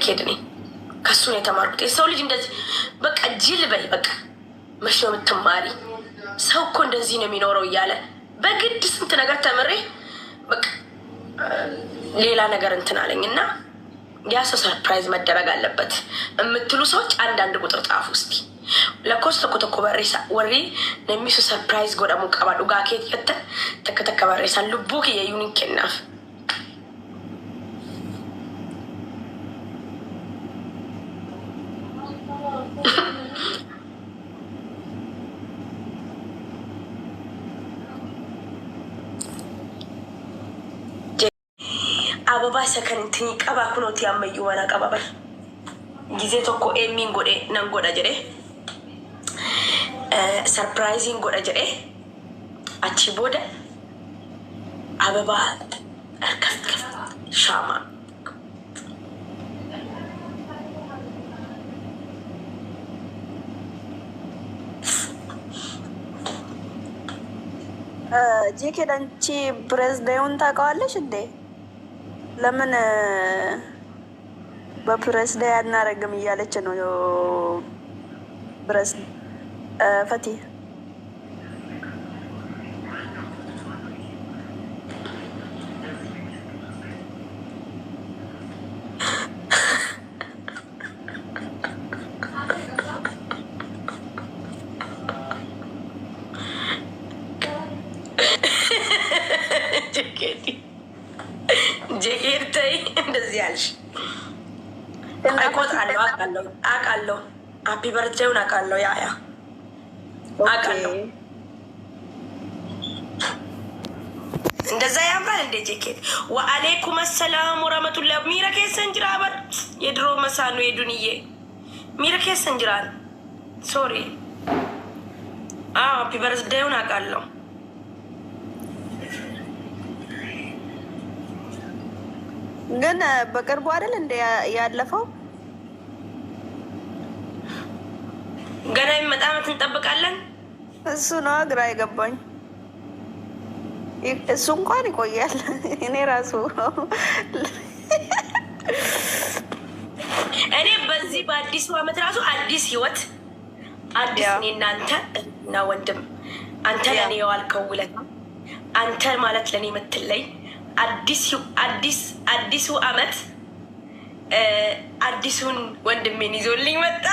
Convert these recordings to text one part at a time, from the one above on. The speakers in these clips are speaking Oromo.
ኬድኒ ከሱን የተማርኩት የሰው ልጅ እንደዚህ በቃ ጅል በይ በቃ መሽ ነው የምትማሪ ሰው እኮ እንደዚህ ነው የሚኖረው እያለ በግድ ስንት ነገር ተምሬ በቃ ሌላ ነገር እንትን አለኝ እና ያ ሰው ሰርፕራይዝ መደረግ አለበት የምትሉ ሰዎች አንዳንድ ቁጥር ጣፉ እስቲ ለኮስ ተኮ በሬሳ ወሪ ለሚሱ ሰርፕራይዝ ጎዳሙ ቀባዱ ጋኬት ፈተ ተከተከ በሬሳ ልቡክ የዩኒክ ናፍ አበባ ሰከን እንትን ቀባ ኩኖት ያመዩ ወላ ቀባበር ጊዜ ተኮ ኤሚን ጎዴ ነንጎዳ ጀሬ ሰርፕራይዚንግ ጎዳ ጀሬ አቺ ቦደ አበባ አርከፍከፍ ሻማ ጂኬ ዳንቺ ፕሬዝዳንቱን ታውቀዋለሽ እንዴ? ለምን በፕሬዝዳንት አናረግም እያለች ነው ፈቲ ጀጌርተይ እንደዚህ ያልሽ አይቆጣለሁ አውቃለሁ ሃፒ በርዝዴውን አውቃለሁ ያ አውቃለሁ እንደዛ ያምራል እንደ ጄኬት ወአለይኩም ሰላም ወራህመቱላህ ሚራኬ ሰንጅራበር የድሮ መሳኑ የዱንዬ ሚራኬ ሰንጅራን ሶሪ ሃፒ በርዝዴውን አውቃለሁ ግን በቅርቡ አይደል እንደ ያለፈው ገና ይመጣመት እንጠብቃለን እሱ ነው ግራ የገባኝ እሱ እንኳን ይቆያል እኔ ራሱ እኔ በዚህ በአዲሱ አመት ራሱ አዲስ ህይወት አዲስ እኔ እናንተ እና ወንድም አንተ ለኔ የዋልከው ውለታ አንተ ማለት ለኔ የምትለይ አዲሱ አመት አዲሱን ወንድሜን ይዞልኝ መጣ።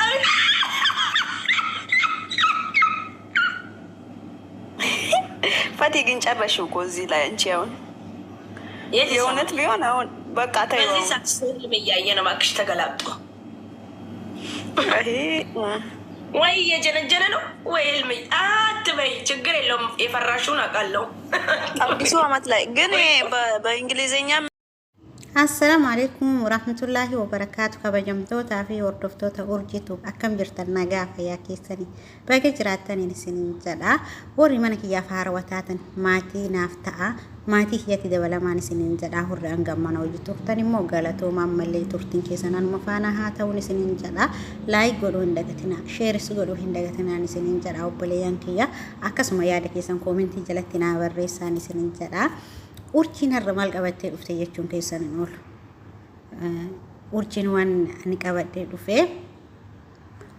ፈቲ ግን ጨረሽው እኮ እዚህ ላይ አንቺ አሁን የእውነት ቢሆን አሁን በቃ ታዩ በዚህ ሳክስል በያየ ነው ማክሽ ተገላብጦ ወይ የጀነጀነ ነው ወይ ህልም አትበይ ችግር የለውም የፈራሹን አውቃለሁ አዲሱ አመት ላይ ግን በእንግሊዘኛ السلام عليكم ورحمة الله وبركاته كبجمتوتا في وردفتوتا أورجيتو أكم جرتنا قافة يا كيساني باقي جراتاني نسيني جدا وري منك يا فاروتاتن ماتي نافتا ماتي هياتي دولا ما نسيني جدا هوري أنقمنا وجتوفتاني مو قالتو ماما اللي تورتين كيسانا مفانا هاتا ونسيني جدا لايك قولو هندقتنا شيرس قولو هندقتنا نسيني جدا وبليان كيا أكسما يادا كيسان كومنتي جلتنا وريسا نسيني جدا urjiin har'a maal qabattee dhufte jechuun keessan hin oolu. Urjiin waan ani qabattee dhufe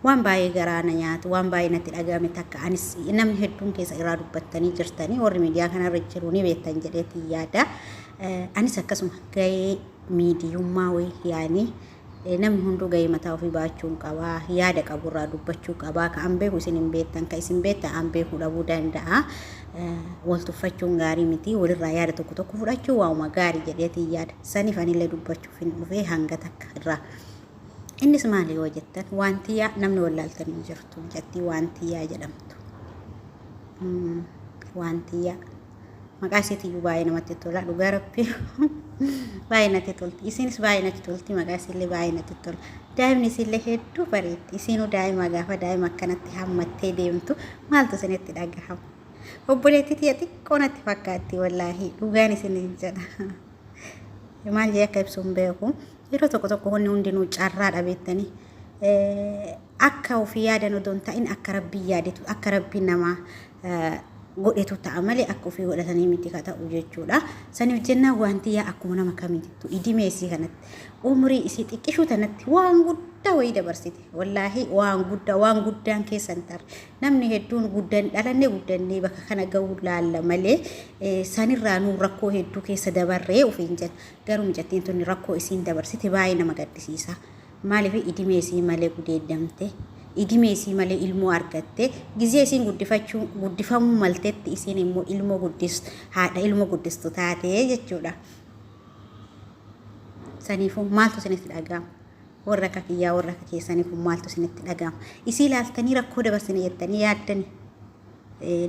waan baay'ee garaa na nyaatu waan baay'ee natti dhagahame takka anis namni hedduun keessa irraa dubbattanii jirtanii warri miidiyaa kanarra jiru ni beektan jedheeti yaada. Anis akkasuma gahee miidiyummaa wayii yaani namni hunduu gahee mataa ofii baachuun qabaa yaada qaburraa dubbachuu qabaa ka an beeku isin hin beektan ka isin beektan an beekuu dhabuu danda'a. waltuffachuun gaarii miti walirraa yaada tokko fudhachuu waanuma gaarii jedheeti yaada saniif anillee dubbachuuf hin dhufee hanga takka irraa innis maali yoo jettan waantiyyaa namni wallaaltanii jirtu jetti waantiyyaa jedhamtu waantiyyaa maqaa isiitiyyuu baay'ee namatti tola dhugaa rabbii baay'ee natti tolti isinis baay'ee natti tolti maqaa isiillee baay'ee natti tola daa'imni isiillee hedduu bareetti isiinuu daa'ima gaafa daa'ima akkanatti hammattee deemtu maaltu isinitti dhagahama obboleettii xiqqoo natti fakkaatti wallaahi dhugaan isin jedha maal jee akka ibsuun beeku yeroo tokko honni hundinuu carraa dhabeettanii akka ofii yaadan odoon ta'in akka rabbii yaadetu akka rabbii namaa godhetu ta'a malee akka ofii godhatanii miti ka ta'u jechuudha. Saniif jennaan wanti yaa akkuma nama kamiittu idimee isii kanatti umrii isii xiqqishuu tanatti waan guddaa wayii dabarsite. Wallaahi waan guddaan keessan tarre namni hedduun guddan dhalannee guddannee bakka kana ga'uu laalla malee sanirraa nuu rakkoo hedduu keessa dabarree ofiin jenna. Garuu mucattiin tuni rakkoo isiin dabarsite baay'ee nama gaddisiisa. Maaliif idimee isii malee gudeeddamte. Idimee isii malee ilmoo argatte gizee isiin guddifamuu malteetti isiin immoo ilmoo guddistu haadha ilmoo guddistu taatee jechuudha. Saniifuu maaltu isinitti dhaga'ama? Warra akka kiyyaa warra akka keessaniifuu maaltu isinitti dhaga'ama? Isii ilaaltanii rakkoo dabarsine jettanii yaaddanii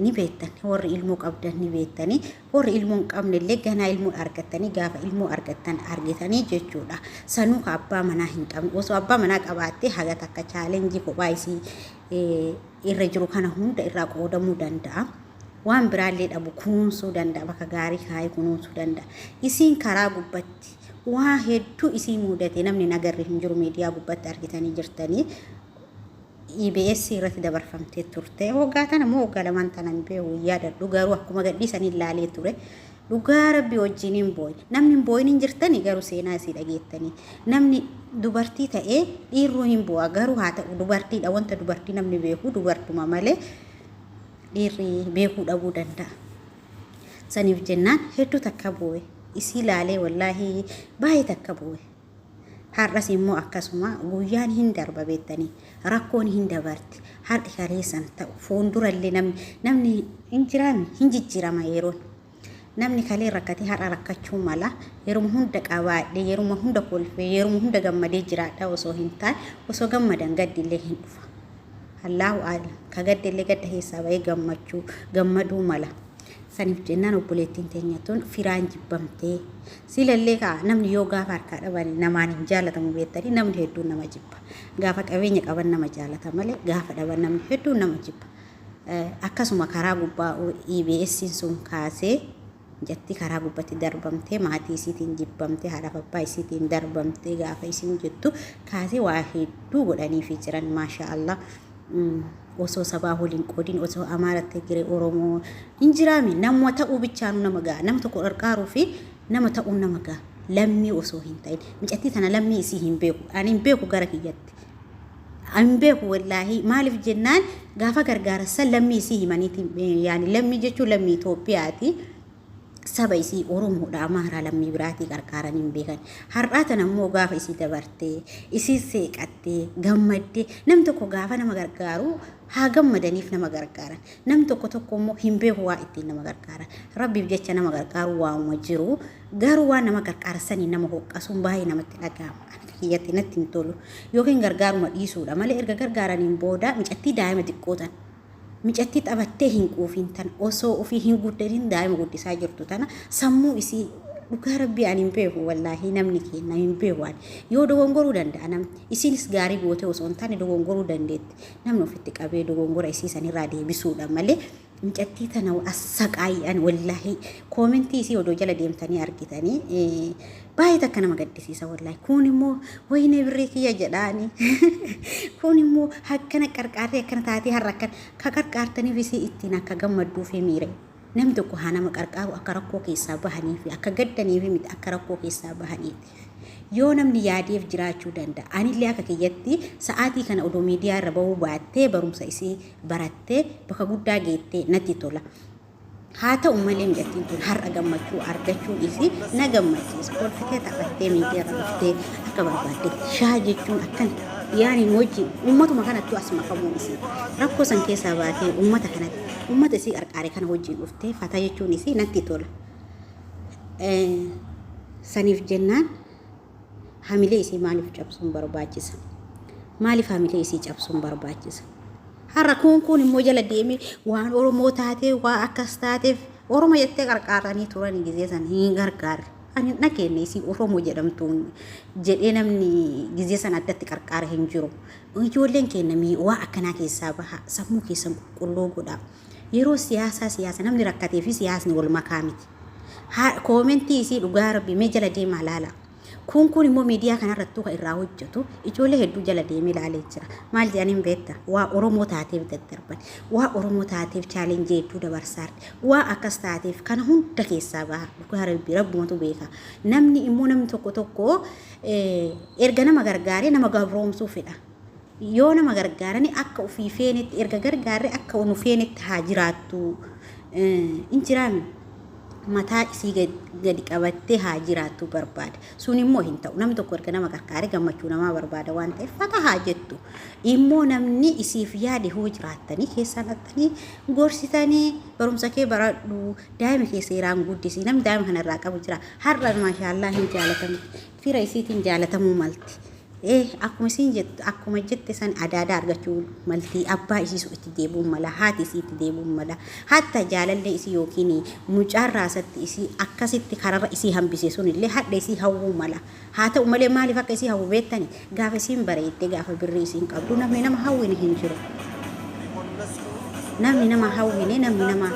ni beektan. Warri ilmoo qabdan ni beektanii. Warri ilmoo hin qabne illee ganaa ilmoo argattanii gaafa ilmoo argattan argitanii jechuudha. Sanuu ka abbaa manaa hin qabne osoo abbaa manaa qabaattee haga takka chaalenjii kophaa isii irra jiru kana hunda irraa qoodamuu danda'a. Waan biraallee dhabu kunuunsuu danda'a. Bakka gaarii kaayee kunuunsuu danda'a. Isiin karaa gubbatti waa hedduu isii mudate namni nagarri hin jiru miidiyaa gubbatti argitanii jirtanii. EBS irratti dabarfamtee turte. Waggaa tana moo waggaa lamaan tanan beeku yaadadhu garuu akkuma gadhiisanii ilaalee ture. Dhugaa Rabbi wajjin hin booyin. Namni hin booyin hin jirtanii garuu seenaa isii dhageettanii. Namni dubartii ta'ee dhiirru hin bu'a garuu haa ta'u dubartiidha. Wanta dubartii namni beeku dubartuma malee dhiirri beekuu dhabuu danda'a. Saniif jennaan hedduu takka booye. Isii ilaalee wallaahi baay'ee takka booye. Har'as immoo akkasuma guyyaan hin darba beektanii rakkoon hin dabarti har'i kaleessan ta'u fuuldurallee namni hin jiraame hin jijjiirama yeroon namni kalee rakkatee har'a rakkachuu mala yeruma hunda qabaadhee yeruma hunda kolfee yeruma hunda gammadee jiraadha osoo hin taane osoo gammadan gaddillee hin dhufa. Allahu a'lam ka gaddillee gadda keessaa bahee gammaduu mala. Saniif jennaan obboleettiin teenyatuun firaan jibbamtee silallee kaa namni yoo gaafa harkaa dhaban namaan hin jaalatamu beektanii namni hedduun nama jibba. Gaafa qabeenya qaban nama jaalata malee gaafa dhaban namni hedduun nama jibba. Akkasuma karaa gubbaa EBS sun kaasee jetti karaa gubbatti darbamtee maatii isiitiin jibbamtee haadha abbaa isiitiin darbamtee gaafa isiin jettu kaasee waa hedduu godhaniifi jiran maashaallah. Osoo sabaa waliin qoodiin osoo Amaaratti Tigiree Oromoo hin jiraame nama ta'uu bichaanu nama ga'a nama tokko qarqaaruu fi nama ta'uu nama ga'a lammii osoo hin ta'in mucattii tana lammii isii hin beeku ani hin beeku gara kiyyatti ani beeku wallaahi maaliif jennaan gaafa gargaarsa lammii isii himaniiti yaani lammii jechuun lammii Itoophiyaati. Saba isii Oromoodha Amaaraa lammii biraatii qarqaaran hin beekan. Har'aa tana immoo gaafa isii dabartee isii seeqattee gammaddee nam tokko gaafa nama gargaaru haa gammadaniif nama gargaaran. Nam tokko immoo hin beeku waa ittiin nama gargaaran. Rabbiif jecha nama gargaaru waanuma jiru garuu waan nama gargaarsanii nama hoqqasuun baay'ee namatti dhaga'ama. Kiyyatti natti hin tolu yookiin gargaaruma dhiisuudha malee erga gargaaraniin booda mucattii daa'ima xiqqootan. Mucattii taphattee hin quufin tan osoo ofii hin guddatin daa'ima guddisaa jirtu tana sammuu isii dhugaa Rabbii ani hin beeku wallaahi namni kenna hin beeku yoo dogongoruu danda'a namni isiinis gaarii goote osoo hin taane dogongoruu dandeetti namni ofitti qabee dogongora isii sanirraa deebisuudha malee mucattii tana assaqaayyaan wallaahi koomentii isii odoo jala deemtanii argitanii baay'ee takka nama gaddisiisa wallaahi kun immoo wayinee birrii kiyya jedhaani kun immoo akkana qarqaarree akkana taatee har'a akkana ka qarqaartaniif isii ittiin akka gammadduuf miire namni tokko haa nama qarqaaru akka rakkoo keessaa bahanii fi akka gaddanii fi miti akka rakkoo keessaa bahaniiti. Yoo namni yaadeef jiraachuu danda'a. Anillee akka kiyyatti sa'aatii kana odoo miidiyaa irra bahuu baattee barumsa isii barattee bakka guddaa geettee natti tola. Haa ta'u malee mucattiin tun har'a gammachuu argachuun isii na gammachiisa. Kolfitee taphattee miidiyaa irra dhuftee akka barbaaddetti shaa jechuun akkana yaani wajjin ummatuma kanatti as makamuun isii rakkoo san keessaa baatee ummata kanatti ummata isii qarqaaree kana wajjin dhuftee fata jechuun isii natti tola. Saniif jennaan hamilee isii maaliif cabsuun barbaachisa? Maaliif hamilee isii cabsuun barbaachisa? Har'a kun immoo jala deemee waan Oromoo taatee waa akkas taateef Oromoo jettee qarqaaranii turan gizee san hin gargaarre. Ani nageenya isii Oromoo jedhamtuun jedhee namni gizee san addatti qarqaara hin jiru. Ijoolleen keenya waa akkanaa keessaa baha sammuu keessan qulqulluu godha. Yeroo siyaasa namni rakkatee fi siyaasni wal makaa miti. Koomentii isii dhugaa Rabbi mee jala deemaa laala. kun immoo miidiyaa kanarrattuu kan irraa hojjetu ijoollee hedduu jala deemee ilaalee jira. Maal jedhaniin beekta? Waa Oromoo taateef daddarban, waa Oromoo taateef chaalenjii hedduu dabarsaarre, waa akkas taateef kana hunda keessaa baha. Dhugaa rabbumatu beeka. Namni immoo namni tokko erga nama gargaaree nama gabroomsuu fedha. Yoo nama gargaarani akka ofii feenitti erga gargaaree akka onu feenitti haa jiraattu. Injiraami. Mataa isii gadi qabattee haa jiraattu barbaada. Sun immoo hin ta'u. Namni tokko erga nama gargaaree gammachuu namaa barbaada waan ta'eef fata haa jettu. Immoo namni isiif yaade hoo jiraattanii keessaan dhattanii gorsitanii barumsa kee baradhu daa'ima kee seeraan guddisii. Namni daa'ima kanarraa qabu jira. Har'a maashaallah hin jaalatamu. Fira isiitiin jaalatamuu malti. Akkuma isin jettu akkuma jette san adaada argachuu malti abbaa isiisu itti deebuun mala haati isii itti deebuun mala hatta jaalallee isii yookiin mucaan raasatti isii akkasitti kararra isii hambise sun illee hadha isii hawwuu mala haa ta'u malee maaliif akka isii hawwu beektani gaafa isiin bareedde gaafa birrii isiin qabdu namni nama hawwine hin jiru namni nama hawwine namni nama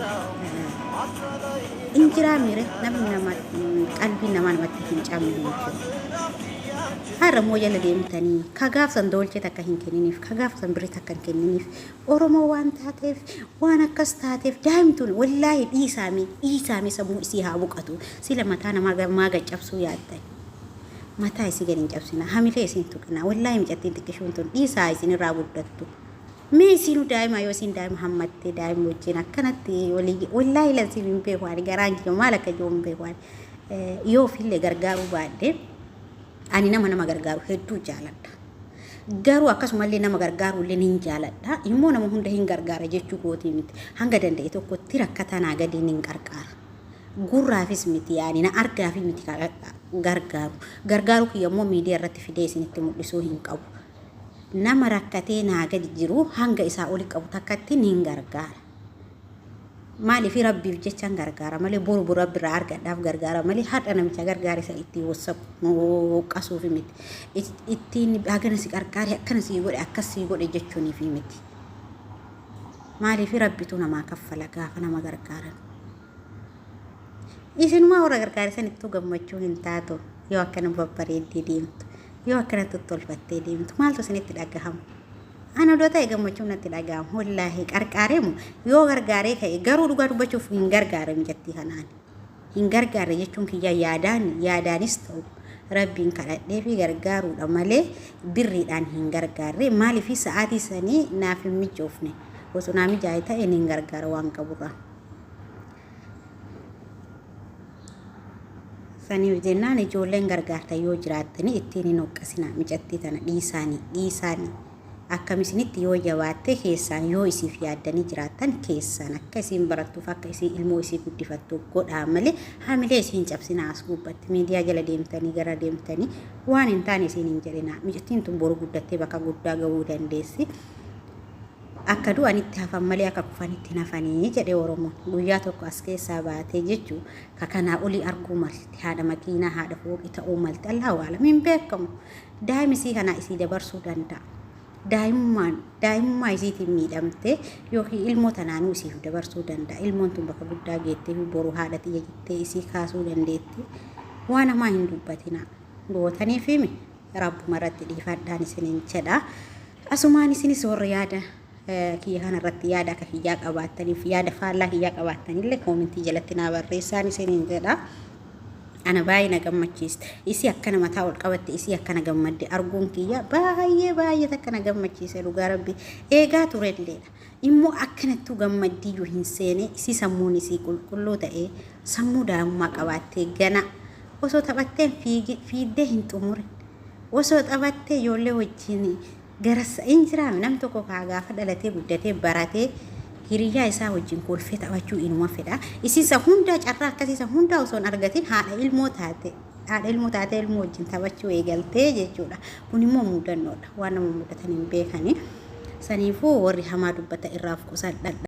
injiraa mire namni nama qalbii namatti hin cabne hin jiru. Har'a moo jala deemtanii kagaaf san dolchee takka hin kenniniif kagaaf san birrii takka hin kenniniif Oromoo waan taateef waan akkas taateef daa'imtuun wallaahi dhiisaamee sammuu isii haa buqatu sila mataa namaa maaga cabsuu yaaddan mataa isii gadi hin cabsina hamilee isiin tuqina wallaahi micattiin xiqqishuun tun dhiisaa isin irraa guddattu mee isiinu daa'ima yoo isin daa'ima hammattee daa'ima wajjin akkanatti wallaahi lansiin hin beekwaan garaan kiyya maal akka jiru hin beekwaan yoo ofillee gargaaruu baadde ani nama gargaaru hedduu jaaladha. Garuu akkasumallee nama gargaaru illee hin jaaladha. Immoo nama hunda hin gargaara jechuu gootii miti. Hanga danda'e tokkotti rakkatanaa gadi hin gargaara. Gurraafis miti yaani na argaafi miti gargaaru. Gargaaru kiyyaammoo miidiyaa irratti fidee isinitti mul'isuu hin qabu. Nama rakkatee naa gadi jiru hanga isaa oli qabu takkatti hin gargaara. Maaliif rabbiif jechaan gargaara malee boru rabbi irraa argadhaaf gargaara malee hadha namicha gargaare isa ittiin woqqasuuf miti ittiin hagana si gargaare akkana si godhe akkas si godhe jechuuniif miti maaliif rabbitu namaa kaffala gaafa nama gargaaran isinuma warra gargaare sanittuu gammachuu hin taatu yoo akkana babbareeddee deemtu yoo akkana tottolfattee deemtu maaltu isinitti dhagahamu. Ana udah tahu gammachuu natti dhagahamu wallahi qarqaaremu yoo gargaaree ka'e garuu dhugaa dubbachuuf hin gargaare mijattii kanaan hin gargaare jechuun kiyya yaadaanis ta'u rabbiin kadhadhee fi gargaaruudha malee birriidhaan hin gargaarre maaliif sa'aatii sanii naaf hin mijoofne osoo naa mijaa'e ta'e hin gargaara waan qaburraa saniif jennaan ijoolleen gargaarta yoo jiraattanii ittiin hin hoqqasinaa mijattii tana dhiisaanii akkamisiinitti yoo jabaatte keessaan yoo isiif yaaddanii jiraattan keessaan akka isiin barattuuf akka isii ilmoo isii guddifattu godhaa malee hamilee isiin cabsinaa as gubbatti miidiyaa jala deemtanii gara deemtanii waan hin taane isiin hin jedhina mijattiin tun boru guddattee bakka guddaa gahuu dandeessi akka du'anitti hafan malee akka kufanitti nafanii jedhe Oromoon guyyaa tokko as keessaa baatee jechuu kakanaa olii arguu malti haadha makiinaa haadha fooqii ta'uu malti Allahu a'lam hin beekamu daa'imni kanaa isii dabarsuu danda'a. Daa'imummaa isiitiin miidhamte yookiin ilmoo tanaanuu isiif dabarsuu danda'a. Ilmoon tun bakka guddaa geettee fi boru haadha xiyya jettee isii kaasuu dandeetti. Waan namaa hin dubbatina. Gootaniif himi rabbuma irratti dhiifadhaan isiniin jedha. Asumaan isinis warra yaada kiyya kanarratti yaada akka kiyyaa qabaattaniif yaada faallaa kiyyaa qabaattanillee koomentii jalatti naa barreessaan isiniin jedha. Ana baay'ee na gammachiiste isi akkana mataa ol qabatte isi akkana gammadde arguun kiyya baay'ee takka na gammachiise dhugaa rabbi eegaa turelleedha immoo akkanattuu gammaddiyyuu hin seene isi sammuun isii qulqulluu ta'ee sammuu daa'imummaa qabaattee gana osoo taphatteen fiiddee hin xumure osoo taphattee ijoollee wajjin garassa hin jiraame nam tokko gaafa dhalatee guddatee baratee hiriyaa isaa wajjin kolfee taphachuu inuma fedha isiisa hunda carraa akkasiisa hunda osoo argatin haadha ilmoo taate ilmoo wajjin taphachuu eegaltee jechuudha kun immoo muudannoodha waan nama mudatan hin beekani saniifuu warri hamaa dubbata irraaf qusadha